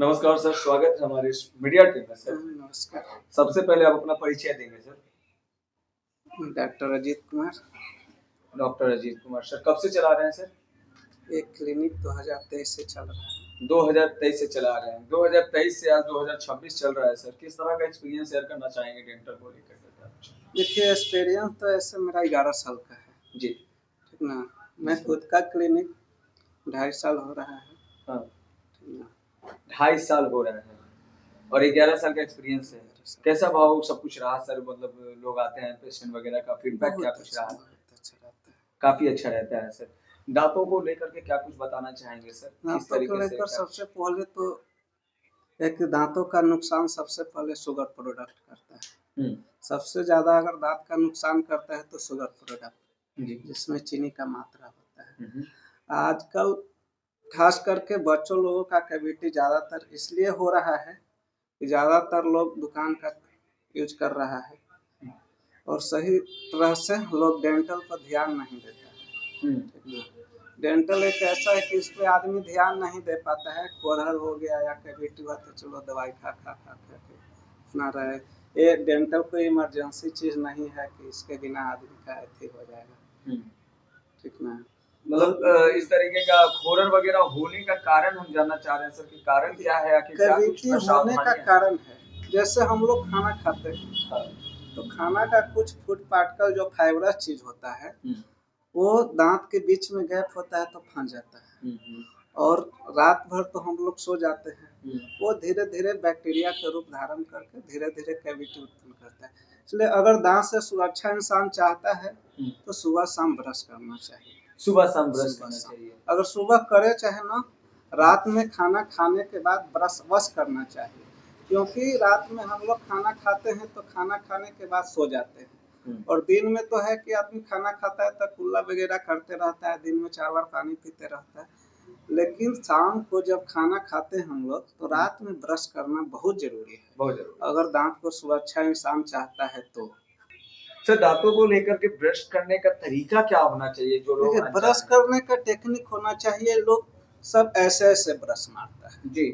नमस्कार सर, स्वागत है हमारे इस मीडिया टीम में सर। नमस्कार। सबसे पहले आप अपना परिचय देंगे sir. Doctor Ajit Kumar. Doctor Ajit Kumar sir, कब से चला रहे हैं सर? एक क्लिनिक 2023 से चल रहा है। 2023 से चला रहे हैं। 2023 से आज 2026 चल रहा है सर। किस तरह का एक्सपीरियंस शेयर करना चाहेंगे डेंटल को लेकर? देखिए, एक्सपीरियंस तो ऐसे मेरा 11 साल का है जी, ठीक ना। मैं खुद का क्लिनिक 2.5 साल हो रहा है। हाँ, ठीक ना। 2.5 साल हो रहे हैं और 11 साल का एक्सपीरियंस है। कैसा भाव सब कुछ रहा सर? मतलब लोग आते हैं, पेशेंट वगैरह का फीडबैक क्या कुछ रहा? बहुत अच्छा रहता है। काफी अच्छा रहता है सर। दांतों को लेकर के क्या कुछ बताना चाहेंगे सर? किस दांतों को तरीके से लेकर सबसे पहले तो एक दांतों का नुकसान सबसे पहले शुगर प्रोडक्ट करता है। सबसे ज्यादा अगर दांत का नुकसान करता है तो शुगर प्रोडक्ट, जिसमें चीनी का मात्रा होता है। आजकल खास करके बच्चों लोगों का कैविटी ज्यादातर इसलिए हो रहा है कि ज्यादातर लोग दुकान का यूज कर रहा है और सही तरह से लोग डेंटल पर ध्यान नहीं देता है। डेंटल एक ऐसा है कि इस पे आदमी ध्यान नहीं दे पाता है। कोरहल हो गया या कैविटी हुआ तो चलो दवाई खा खा खा खा के अपना रहे। ये डेंटल कोई इमरजेंसी चीज नहीं है कि इसके बिना आदमी का अथी हो जाएगा। ठीक ना। मतलब इस तरीके का खोरन वगैरह होने का कारण हम जानना चाह रहे हैं सर कि कारण क्या है? आखिर क्या कुछ कैविटी होने का कारण है, जैसे हम लोग खाना खाते हैं तो खाना का कुछ फूड पार्टिकल जो फाइबरस चीज होता है वो दांत के बीच में गैप होता है तो फंस जाता है और रात भर तो हम लोग सो जाते हैं। वो धीरे धीरे बैक्टीरिया का रूप धारण करके धीरे धीरे कैविटी उत्पन्न करता है। इसलिए अगर दांत से सुरक्षा इंसान चाहता है तो सुबह शाम ब्रश करना चाहिए। सुबह शाम ब्रश करना चाहिए। अगर सुबह करे चाहे ना, रात में खाना खाने के बाद ब्रश वश करना चाहिए, क्योंकि रात में हम लोग खाना खाते हैं तो खाना खाने के बाद सो जाते हैं और दिन में तो है कि आदमी खाना खाता है तो कुल्ला वगैरह करते रहता है, दिन में 4 बार पानी पीते रहता है। लेकिन शाम को जब खाना खाते हैं हम लोग तो रात में ब्रश करना बहुत जरूरी है, बहुत जरूरी। अगर दांत को सुरक्षा इंसान चाहता है तो। सर, दांतों को लेकर के ब्रश करने का तरीका क्या होना चाहिए? जो लोग ब्रश करने का टेक्निक होना चाहिए। लोग सब ऐसे ऐसे ब्रश मारता है जी।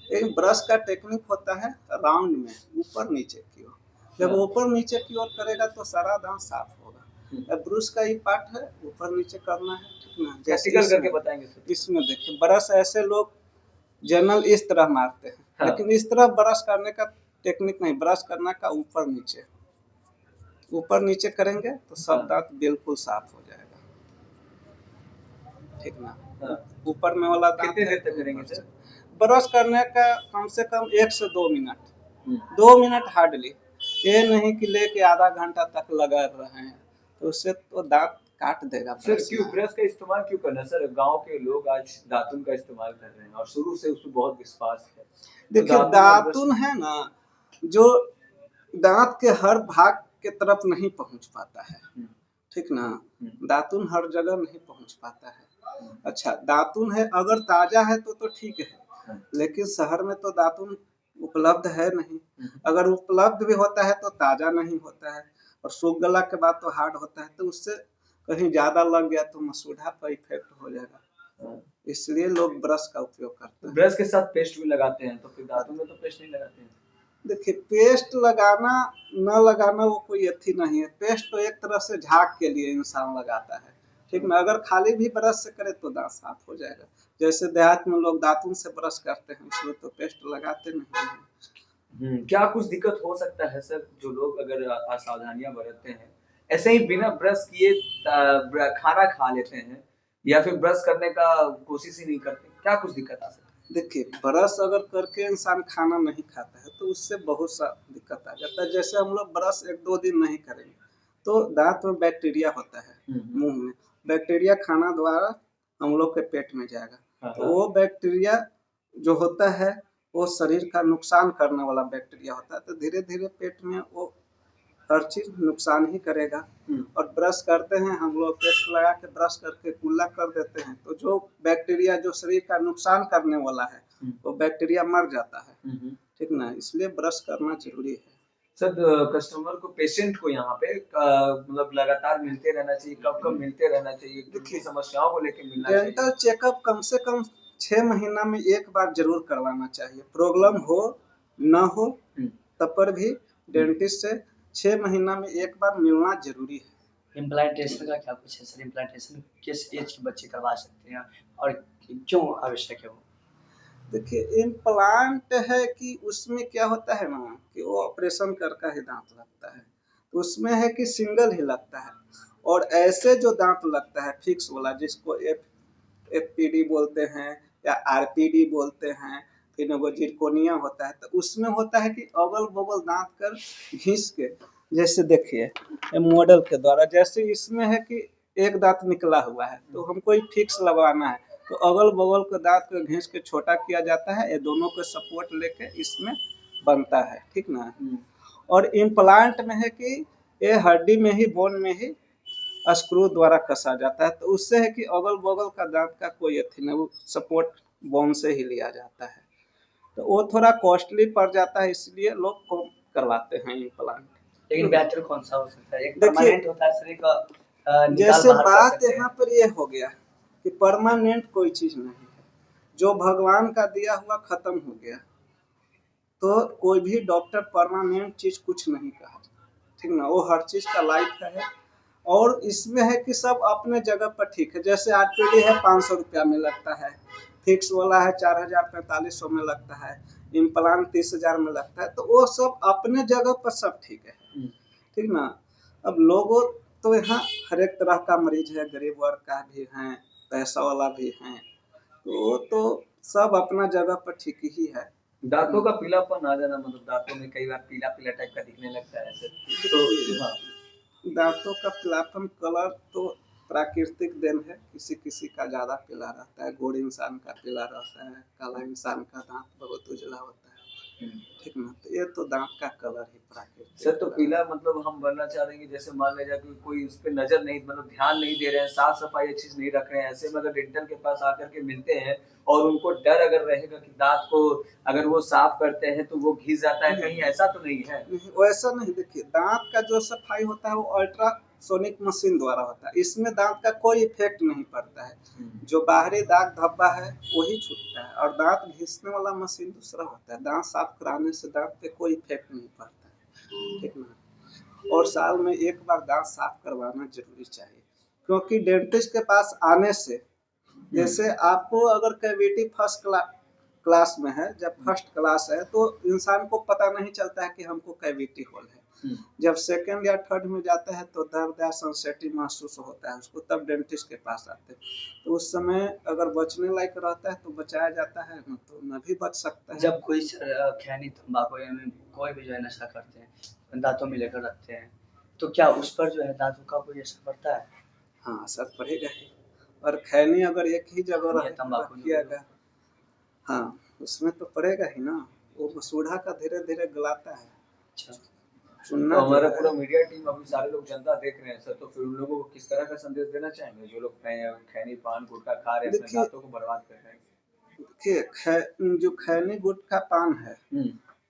एक ब्रश का टेक्निक होता है राउंड में ऊपर नीचे की ओर। जब ऊपर नीचे की ओर करेगा तो सारा दांत साफ होगा। ब्रश का ही पार्ट है ऊपर नीचे करना है, ठीक ना। प्रैक्टिकल करके बताएंगे सर। इसमें देखिए, ब्रश ऐसे लोग जनरल इस तरह मारते हैं, लेकिन इस तरह ब्रश करने का टेक्निक नहीं। ब्रश करना का ऊपर नीचे, ऊपर नीचे करेंगे तो सब दांत बिल्कुल साफ हो जाएगा, ठीक ना। ऊपर में वाला दांत कितने देर तक करेंगे सर? ब्रश करने का कम से कम 1 से 2 मिनट। 2 मिनट हार्डली, ये नहीं कि लेके आधा घंटा तक लगा रहे हैं तो उससे तो दांत काट देगा। सर, क्यों ब्रश का इस्तेमाल क्यों करना सर? गांव के लोग आज दातुन का इस्तेमाल कर रहे हैं और शुरू से उसमें बहुत विश्वास है। देखिए, दातुन है ना जो दांत के हर भाग के तरफ नहीं पहुंच पाता है, ठीक ना। दातुन हर जगह नहीं पहुंच पाता है। अच्छा, दातुन है अगर ताजा है तो ठीक है, लेकिन शहर में तो दातुन उपलब्ध है नहीं। अगर उपलब्ध भी होता है तो ताजा नहीं होता है और सूख गला के बाद तो हार्ड होता है, तो उससे कहीं ज्यादा लग गया तो मसूड़ा पर इफेक्ट हो जाएगा। इसलिए लोग ब्रश का उपयोग करते हैं। ब्रश के साथ पेस्ट भी लगाते हैं, तो फिर दांतों में तो पेस्ट नहीं लगाते हैं। देखिए, पेस्ट लगाना न लगाना वो कोई अथी नहीं है। पेस्ट तो एक तरह से झाग के लिए इंसान लगाता है, ठीक ना। अगर खाली भी ब्रश से करे तो दांत साफ हो जाएगा। जैसे देहात में लोग दातुन से ब्रश करते हैं, उसमें तो पेस्ट लगाते नहीं हैं। क्या कुछ दिक्कत हो सकता है सर? जो लोग अगर असावधानियां बरतते हैं, ऐसे ही बिना ब्रश किए खाना खा लेते हैं या फिर ब्रश करने का कोशिश ही नहीं करते, क्या कुछ दिक्कत आ सकती है? देखिए, ब्रश अगर करके इंसान खाना नहीं खाता है तो उससे बहुत सा दिक्कत आ जाता है। जैसे हम लोग ब्रश 1-2 दिन नहीं करेंगे तो दांत में बैक्टीरिया होता है, मुंह में बैक्टीरिया खाना द्वारा हम लोग के पेट में जाएगा, तो वो बैक्टीरिया जो होता है वो शरीर का नुकसान करने वाला बैक्टीरिया होता है, तो धीरे धीरे पेट में वो हर चीज नुकसान ही करेगा। और ब्रश करते हैं हम लोग, पेस्ट लगा के ब्रश करके कुल्ला कर देते हैं तो जो बैक्टीरिया जो शरीर का नुकसान करने वाला है वो बैक्टीरिया मर जाता है, ठीक ना। इसलिए ब्रश करना जरूरी है। सर, कस्टमर को, पेशेंट को यहाँ पे मतलब लगातार मिलते रहना चाहिए? कब कब मिलते रहना चाहिए? देखिए, समस्याओं को लेकर मिलना चाहिए। डेंटल चेकअप कम से कम 6 महीना में एक बार जरूर करवाना चाहिए। प्रॉब्लम हो ना हो तब पर भी डेंटिस्ट से 6 महीना में एक बार मिलना जरूरी है। इम्प्लांटेशन का क्या कुछ है सर? इम्प्लांटेशन किस एज के बच्चे करवा सकते हैं और क्यों आवश्यक है वो? देखिए इम्प्लांट है कि उसमें क्या होता है ना कि वो ऑपरेशन करके ही दांत लगता है, तो उसमें है कि सिंगल ही लगता है। और ऐसे जो दांत लगता है फिक्स वाला, जिसको एफपीडी बोलते हैं या आरपीडी बोलते हैं, फिर वो जिरकोनिया होता है, तो उसमें होता है कि अगल बगल दांत कर घिस के, जैसे देखिए मॉडल के द्वारा, जैसे इसमें है कि एक दांत निकला हुआ है तो हमको फिक्स लगवाना है, तो अगल बगल के दांत को घिस के छोटा किया जाता है, ये दोनों को सपोर्ट लेके इसमें बनता है, ठीक ना। और इम्प्लांट में है कि ये हड्डी में ही, बोन में ही स्क्रू द्वारा कसा जाता है, तो उससे है कि अगल बगल का दांत का कोई अथी नहीं, वो सपोर्ट बोन से ही लिया जाता है, तो वो थोड़ा कॉस्टली पड़ जाता है, इसलिए लोग कम करवाते हैं इम्प्लांट। लेकिन बेहतर कौन सा हो सकता है? एक परमानेंट होता है शरीर का जैसे बात यहाँ पर ये हो गया कि परमानेंट कोई चीज नहीं है, जो भगवान का दिया हुआ खत्म हो गया, तो कोई भी डॉक्टर परमानेंट चीज कुछ नहीं कहा, ठीक ना, वो हर चीज का लाइफ है। और इसमें है कि सब अपने जगह पर ठीक है, जैसे आरपीडी है 500 रुपया में लगता है, फिक्स वाला है 4000-4500 में लगता है, इम्प्लांट 30,000 में लगता है, तो वो सब अपने जगह पर सब ठीक है, ठीक ना। अब लोगों तो यहाँ हर एक तरह का मरीज है, गरीब वर्ग का भी है, पैसा वाला भी है, तो सब अपना जगह पर ठीक ही है। दांतों का पीलापन आ जाना, मतलब दांतों में कई बार पीला पीला टाइप का दिखने लगता है ऐसे, तो हाँ। दांतों का पीलापन कलर तो प्राकृतिक देन है, किसी किसी का ज्यादा पीला रहता है, गोरे इंसान का पीला रहता है, काला इंसान का दांत बहुत उजला होता है, ठीक ना, तो ये तो दांत का कलर ही प्राकृतिक। सर तो पीला मतलब हम बनना चाह रहे हैं, जैसे मान लीजिए कि कोई उस पर नजर नहीं, मतलब ध्यान नहीं दे रहे हैं, साफ सफाई अच्छी से नहीं रख रहे हैं, ऐसे में अगर डेंटल के पास आकर के मिलते हैं और उनको डर अगर रहेगा कि दांत को अगर वो साफ करते हैं तो वो घिस जाता है, कहीं ऐसा तो नहीं है? वैसा नहीं, देखिए दांत का जो सफाई होता है वो अल्ट्रासोनिक मशीन द्वारा होता है, इसमें दांत का कोई इफेक्ट नहीं पड़ता है, जो बाहरी दाग धब्बा है वही छूटता है, और दांत घिसने वाला मशीन दूसरा होता है, दांत साफ कराने से दांत पे कोई इफेक्ट नहीं पड़ता है, ठीक ना। और साल में एक बार दांत साफ करवाना जरूरी चाहिए, क्योंकि डेंटिस्ट के पास आने से, जैसे आपको अगर कैविटी फर्स्ट क्लास में है, जब फर्स्ट क्लास है तो इंसान को पता नहीं चलता है कि हमको कैविटी होल है, जब सेकंड या थर्ड में जाता है तो दर्द या सेंसिटिव महसूस होता है उसको, तब डेंटिस्ट के पास आते हैं, तो उस समय अगर बचने लायक रहता है तो बचाया जाता है, न तो न भी बच सकता है। जब कोई खैनी तंबाकू या कोई भी जो है नशा करते हैं, दांतों में लेकर रखते हैं, तो क्या उस पर जो है दांतों का कोई असर पड़ता है? हाँ असर पड़ेगा ही, और खैनी अगर एक ही जगह रखिएगा, हाँ उसमें तो पड़ेगा ही ना, वो मसूढ़ा का धीरे धीरे गलाता है। अच्छा, तो हमारा पूरा मीडिया टीम, अभी सारे लोग जनता देख रहे हैं सर, तो फिर उन लोगों को किस तरह का संदेश देना चाहेंगे जो लोग खैनी पान गुटखा खा रहे हैं, अपने दांतों को बर्बाद कर रहे हैं? देखिए जो खैनी गुटखा पान है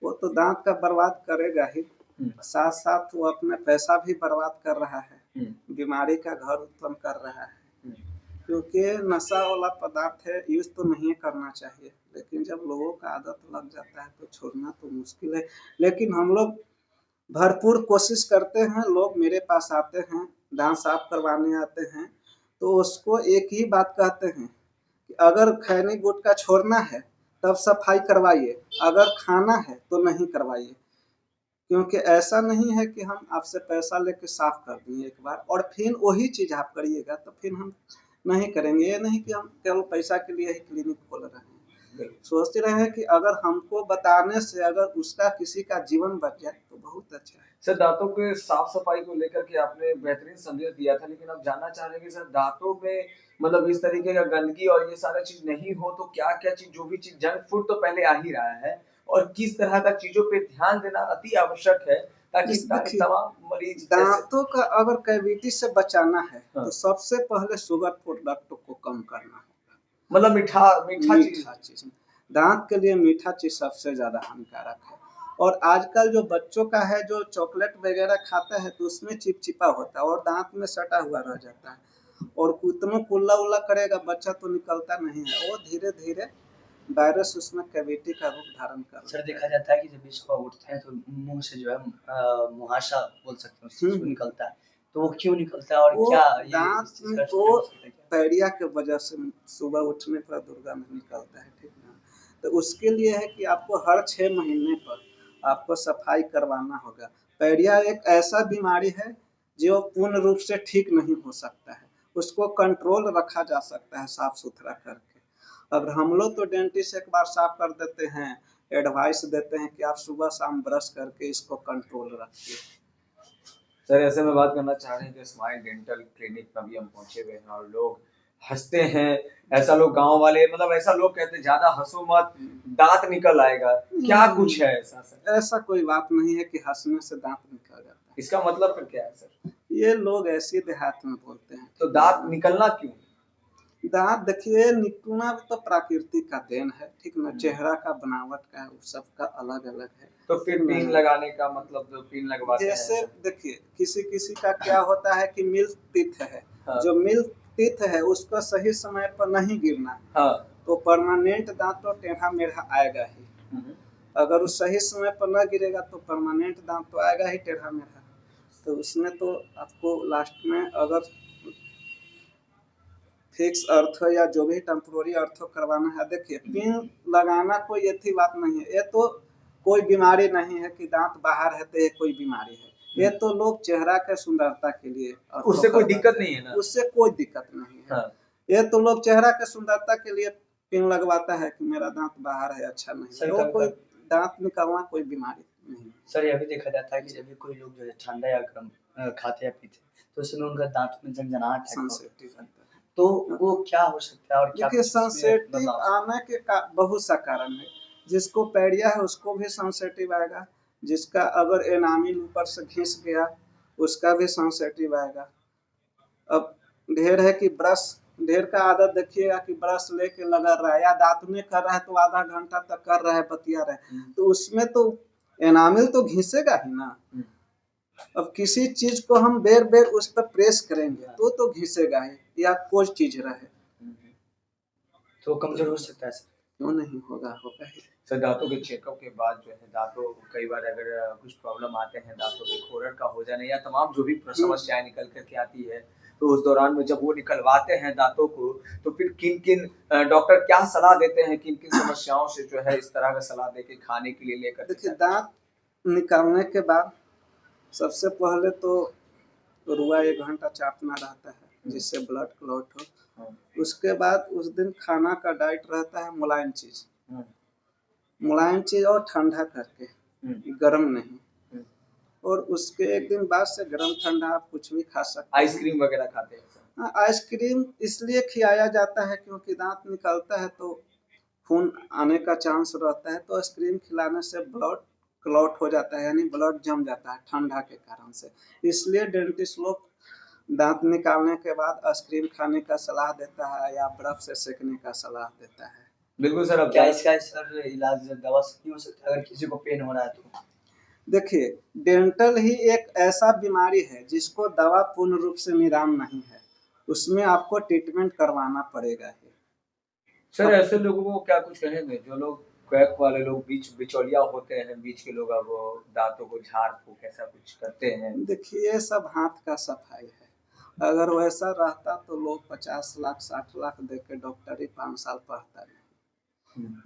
वो तो दांत का बर्बाद करेगा ही, साथ साथ वो अपने पैसा भी बर्बाद कर रहा है, बीमारी का घर उत्पन्न कर रहा है, क्योंकि नशा वाला पदार्थ है, यूज तो नहीं करना चाहिए, लेकिन जब लोगों का आदत लग जाता है तो छोड़ना तो मुश्किल है। लेकिन हम लोग भरपूर कोशिश करते हैं, लोग मेरे पास आते हैं, दांत साफ करवाने आते हैं, तो उसको एक ही बात कहते हैं कि अगर खैनी गुटखा छोड़ना है तब सफाई करवाइए, अगर खाना है तो नहीं करवाइए, क्योंकि ऐसा नहीं है कि हम आपसे पैसा लेके साफ कर देंगे एक बार और फिर वही चीज आप करिएगा, तो फिर हम नहीं करेंगे। ये नहीं कि हम केवल पैसा के लिए ही क्लिनिक खोल रहे हैं, सोच रहे हैं कि अगर हमको बताने से अगर उसका किसी का जीवन बच जाए तो बहुत अच्छा है। सर दांतों के साफ सफाई को लेकर के आपने बेहतरीन संदेश दिया था, लेकिन अब जानना चाह रहे हैं कि सर दांतों में मतलब इस तरीके का गंदगी और ये सारा चीज नहीं हो तो क्या क्या चीज, जो भी चीज जंक फूड तो पहले आ ही रहा है, और किस तरह का चीजों पे ध्यान देना अति आवश्यक है ताकि तमाम मरीज, दांतों का अगर कैविटी से बचाना है तो सबसे पहले शुगर प्रोडक्ट को कम करना होगा, मतलब मीठा चीज, दांत के लिए मीठा चीज सबसे ज्यादा हानिकारक है। और आजकल जो बच्चों का है, जो चॉकलेट वगैरह खाता है तो उसमें चिपचिपा होता है और दांत में सटा हुआ रह जाता है, और कितना कुल्ला उल्ला करेगा बच्चा तो निकलता नहीं है, वो धीरे धीरे वायरस उसमें कैविटी का रूप धारण कर सर लेता देखा है। जाता है कि जब इसको उठते हैं तो मुंह से जो है मुहासा बोल सकते हैं उस चीज को निकलता है, तो वो क्यों निकलता है और वो क्या ये दांत इस चीज में का वो ट्रीटमेंट हो सकता है क्या? पैडिया के वजह से सुबह उठने पर दुर्गंध निकलता है, ठीक ना। तो उसके लिए है कि आपको हर 6 महीने पर आपको सफाई करवाना होगा। पैडिया एक ऐसा बीमारी है जो पूर्ण रूप से ठीक नहीं हो सकता है, उसको कंट्रोल रखा जा सकता है साफ सुथरा करके। अगर हम लोग तो डेंटिस्ट एक बार साफ कर देते हैं, एडवाइस देते हैं कि आप सुबह शाम ब्रश करके इसको कंट्रोल रखिए। सर ऐसे में बात करना चाह रहे हैं कि स्माइल डेंटल क्लिनिक में भी हम पहुंचे हुए हैं और लोग हंसते हैं। ऐसा लोग गांव वाले मतलब ऐसा लोग कहते हैं ज्यादा हंसो मत, दांत निकल आएगा, क्या कुछ है ऐसा सर? ऐसा कोई बात नहीं है कि हंसने से दांत निकल जाता है। इसका मतलब फिर क्या है सर? ये लोग ऐसे देहात में बोलते हैं। तो दांत निकलना क्यों? दांत देखिए निकलना तो प्रकृति का देन है, ठीक ना। चेहरा का बनावट का सबका अलग अलग है। तो फिर पिन लगाने का मतलब जो पिन लगवाते हैं जैसे सर? देखिए किसी किसी का क्या होता है कि मिल्क टीथ है, हाँ। जो मिल्क टीथ है उसको सही समय पर नहीं गिरना, हाँ। तो परमानेंट दांत तो टेढ़ा मेढ़ा आएगा ही। अगर वो सही समय पर न गिरेगा तो परमानेंट दांत तो आएगा ही टेढ़ा मेढ़ा। तो उसमें तो आपको लास्ट में अगर फिक्स अर्थो या जो भी टेम्पोररी अर्थो करवाना है, देखिए पिन लगाना कोई ऐसी बात नहीं है, ये तो कोई बीमारी नहीं है कि दांत बाहर है तो ये कोई बीमारी है। ये तो लोग चेहरा के सुंदरता के लिए उससे कोई दिक्कत नहीं है ना? उससे कोई दिक्कत नहीं है। हाँ। ये तो लोग चेहरा के सुंदरता के लिए पिन लगवाता है कि मेरा दांत बाहर है, अच्छा नहीं है। वो कोई दांत निकलना कोई बीमारी नहीं। सर ये भी देखा जाता है कि जब भी कोई लोग जो है ठंडा या गर्म खाते या पीते तो उसमें उनका दांत में झंझनाहट सेंसिटिव रहता है। तो वो क्या हो सकता है और क्या देखिए कुछ इसमें सेंसिटिव बदलाव? आने के बहुत सा कारण है। जिसको पैडिया है उसको भी सेंसिटिव आएगा, जिसका अगर एनामिल ऊपर से घिस गया उसका भी सेंसिटिव आएगा। अब ढेर है कि ब्रश, ढेर का आदत देखिएगा कि ब्रश लेके लगा रहा है या दांत में कर रहा है तो आधा घंटा तक कर रहा है बतिया रहा है, तो उसमें तो एनामिल तो घिसेगा ही ना। अब किसी चीज को हम बेर बेर उस पर प्रेस करेंगे तो घिसेगा ही, या कोई चीज रहे तो कमजोर हो सकता है सर? क्यों नहीं होगा, होगा ही। सर दांतों के चेकअप के बाद जो है दांतों कई बार अगर कुछ प्रॉब्लम आते हैं दांतों में खोरट का हो जाने या तमाम जो भी समस्याएं निकल करके आती है, तो उस दौरान में जब वो निकलवाते हैं दांतों को तो फिर किन किन डॉक्टर क्या सलाह देते हैं, किन किन समस्याओं से जो है इस तरह का सलाह देके खाने के लिए लेकर? देखिए दांत निकालने के बाद सबसे पहले तो रुआ 1 घंटा चाटना रहता है जिससे ब्लड क्लॉट हो। उसके बाद उस दिन खाना का डाइट रहता है मुलायम चीज, मुलायम चीज और ठंडा करके, गर्म नहीं। और उसके एक दिन बाद से गर्म ठंडा आप कुछ भी खा सकते हैं। आइसक्रीम वगैरह खाते हैं? हाँ, आइसक्रीम इसलिए खिलाया जाता है क्योंकि दांत निकलता है तो खून आने का चांस रहता है, तो आइसक्रीम खिलाने से ब्लड क्लॉट हो जाता है, यानी ब्लड जम जाता है ठंडा के कारण से। इसलिए डेंटिस्ट लोग दांत निकालने के बाद आइसक्रीम खाने का सलाह देता है या बर्फ से सेकने का सलाह देता है। बिल्कुल सर। अब क्या इसका सर इलाज दवा से नहीं हो सकता अगर किसी को पेन हो रहा है तो? देखिए डेंटल ही एक ऐसा बीमारी है जिसको दवा पूर्ण रूप से निदान नहीं है, उसमें आपको ट्रीटमेंट करवाना पड़ेगा ही। सर ऐसे लोगों को क्या कुछ कहेंगे जो लोग क्वैक वाले लोग बिचौलिया होते हैं, बीच के लोग अब दांतों को झाड़ फूक ऐसा कुछ करते हैं? देखिए ये सब हाथ का सफाई है। अगर वैसा रहता तो लोग 50 लाख 60 लाख दे के डॉक्टरी 5 साल पढ़ता नहीं।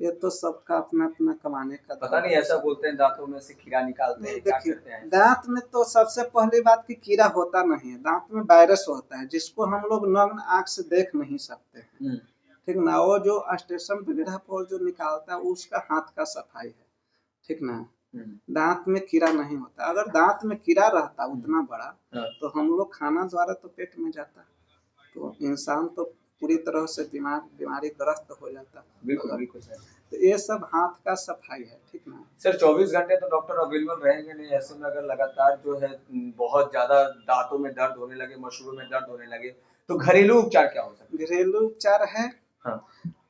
ये तो सबका अपना अपना कमाने का पता नहीं, ऐसा बोलते हैं दांतों में से कीड़ा निकालते हैं, क्या करते हैं? दांत में तो सबसे पहली बात की कीड़ा होता नहीं है, दांत में वायरस होता है जिसको हम लोग नग्न आंख से देख नहीं सकते हैं, ठीक ना। वो जो स्टेशन वगैरह पर जो निकालता है उसका हाथ का सफाई है, ठीक ना। दांत में कीड़ा नहीं होता। अगर दांत में कीड़ा रहता उतना बड़ा तो हम लोग खाना द्वारा तो पेट में जाता तो इंसान तो पूरी तरह से बीमारी ग्रस्त हो जाता। बिल्कुल बिल्कुल सर। तो ये सब हाथ का सफाई है, ठीक ना। सर 24 घंटे तो डॉक्टर अवेलेबल रहेंगे नहीं, ऐसे में अगर लगातार जो है बहुत ज्यादा दांतों में दर्द होने लगे, मसूड़ों में दर्द होने लगे, तो घरेलू उपचार क्या हो सकता है? घरेलू उपचार है, हाँ,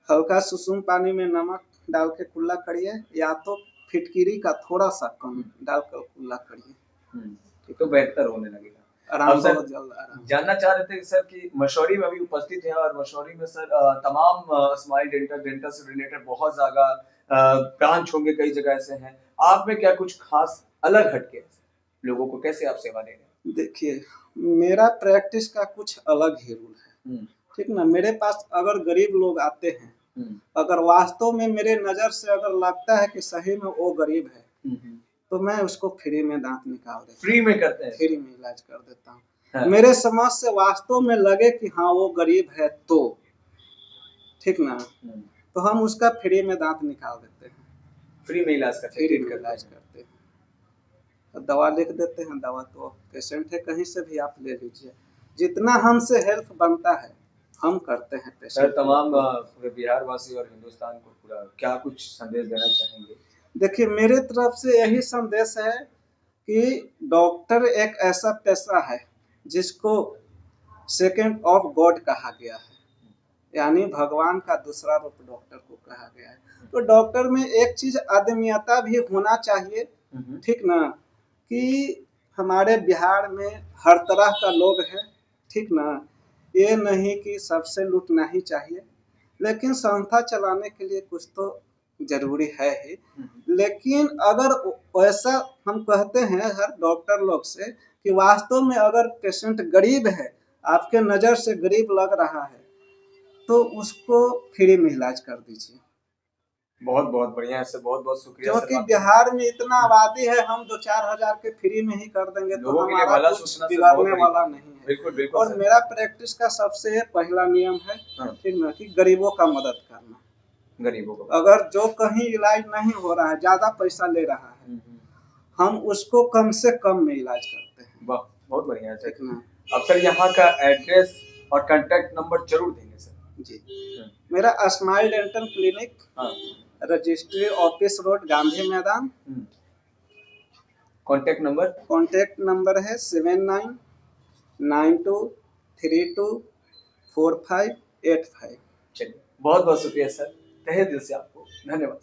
हल्का सुसुम पानी में नमक डाल के कुल्ला करिए या तो फिटकिरी का थोड़ा सा कम डालकर कुल्ला करिए, तो बेहतर होने लगेगा। आराम सर बहुत जल्द आराम। जानना चाह रहे थे सर कि मशौरी में अभी उपस्थित हैं और मशौरी में सर तमाम स्माइल डेंटल से रिलेटेड बहुत ज्यादा ब्रांच होंगे, कई जगह ऐसे हैं। आप में क्या कुछ खास अलग हटके है? लोगों को कैसे आप सेवा दे रहे हैं? देखिए, मेरा प्रैक्टिस का कुछ अलग ही रूल है, ठीक ना। मेरे पास अगर गरीब लोग आते हैं, अगर वास्तव में मेरे नज़र से अगर लगता है कि सही में वो गरीब है, तो मैं उसको फ्री में दांत निकाल देता हूँ। फ्री में करते हैं? फ्री में इलाज कर देता हूँ। हाँ। मेरे समझ से वास्तव में लगे कि हाँ वो गरीब है तो, ठीक ना, तो हम उसका फ्री में दांत निकाल देते हैं। फ्री में इलाज करते हैं? फ्री में इलाज करते हैं। दवा लिख देते हैं, दवा तो पेशेंट है कहीं से भी आप ले लीजिए, जितना हमसे हेल्प बनता है हम करते हैं पेशेंट। सर तमाम पूरे बिहार वासी और हिंदुस्तान को पूरा क्या कुछ संदेश देना चाहेंगे? देखिए, मेरे तरफ से यही संदेश है कि डॉक्टर एक ऐसा पेशा है जिसको सेकंड ऑफ गॉड कहा गया है, यानी भगवान का दूसरा रूप डॉक्टर को कहा गया है। तो डॉक्टर में एक चीज आदमीयता भी होना चाहिए, ठीक ना, कि हमारे बिहार में हर तरह का लोग है, ठीक ना। ये नहीं कि सबसे लूटना ही चाहिए, लेकिन संस्था चलाने के लिए कुछ तो जरूरी है ही। लेकिन अगर वैसा हम कहते हैं हर डॉक्टर लोग से कि वास्तव में अगर पेशेंट गरीब है, आपके नज़र से गरीब लग रहा है, तो उसको फ्री में इलाज कर दीजिए। बहुत बहुत बढ़िया है सर, बहुत बहुत शुक्रिया। क्योंकि बिहार में इतना आबादी है, हम 2-4 हजार के फ्री में ही कर देंगे तो हमारा कुछ बिगड़ने वाला नहीं है। बिल्कुल बिल्कुल। और मेरा प्रैक्टिस का सबसे पहला नियम है, ठीक ना, कि गरीबों का मदद करना। गरीबों को अगर जो कहीं इलाज नहीं हो रहा है, ज्यादा पैसा ले रहा है, हम उसको कम से कम में इलाज करते हैं। वाह, बहुत बढ़िया है, ठीक ना। अब सर यहाँ का एड्रेस और कांटेक्ट नंबर जरूर देंगे सर। जी, मेरा smile dental clinic, registry office road, Gandhi Maidan. Contact number है 7992324585। चलिए, बहुत बहुत शुक्रिया सर, तहे दिल से आपको धन्यवाद।